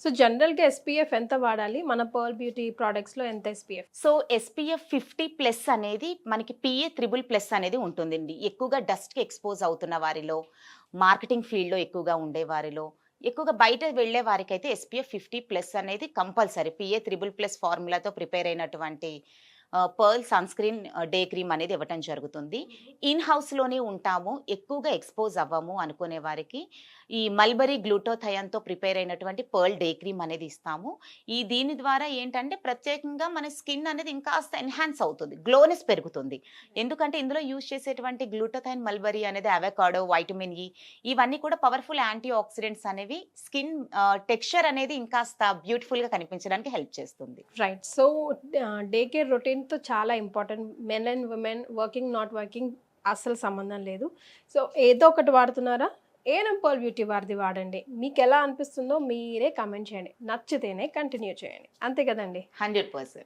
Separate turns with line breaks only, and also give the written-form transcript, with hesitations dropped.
So జనరల్‌గా SPF ఎంత వాడాలి? మన పర్ల్ బ్యూటీ ప్రొడక్ట్స్‌లో ఎంత ఎస్‌పీఎఫ్?
సో, ఎస్‌పీఎఫ్ 50+ అనేది మనకి పీఏ త్రిబుల్ ప్లస్ అనేది ఉంటుందండి. ఎక్కువగా డస్ట్‌కి ఎక్స్‌పోజ్ అవుతున్న వారిలో, మార్కెటింగ్ ఫీల్డ్‌లో ఎక్కువగా ఉండే వారిలో, ఎక్కువగా బయట వెళ్ళే వారికైతే ఎస్‌పీఎఫ్ 50+ అనేది కంపల్సరీ. పీఏ త్రిబుల్ ప్లస్ ఫార్ములాతో ప్రిపేర్ అయినటువంటి పర్ల్ సన్‌స్క్రీన్ డే క్రీమ్ అనేది ఇవ్వటం జరుగుతుంది. ఇన్ హౌస్‌లోనే ఉంటాము, ఎక్కువగా ఎక్స్‌పోజ్ అవ్వము అనుకునే వారికి ఈ మల్బరీ గ్లూటాథయాన్‌తో ప్రిపేర్ అయినటువంటి పర్ల్ డే క్రీమ్ అనేది ఇస్తాము. దీని ద్వారా ఏంటంటే ప్రత్యేకంగా మన స్కిన్ అనేది ఇంకాస్త ఎన్హాన్స్ అవుతుంది. గ్లోనెస్ పెరుగుతుంది. ఎందుకంటే ఇందులో యూజ్ చేసేటువంటి గ్లూటాథైన్, మల్బరీ అనేది అవకాడో, వైటమిన్ ఇ ఇవన్నీ కూడా పవర్‌ఫుల్ యాంటీ ఆక్సిడెంట్స్ అనేవి స్కిన్ టెక్స్చర్ అనేది ఇంకాస్త బ్యూటిఫుల్‌గా కనిపించడానికి హెల్ప్ చేస్తుంది.
రైట్. సో డే కేర్ రొటీన్‌తో చాలా important. Men and women working, not working అస్సలు సంబంధం లేదు. సో ఏదో ఒకటి వాడుతున్నారా? ఏఎన్ఎం పర్ల్ బ్యూటీ వారిది వాడండి. మీకెలా అనిపిస్తుందో మీరే కామెంట్ చేయండి. నచ్చితేనే కంటిన్యూ చేయండి. అంతే కదండీ!
100%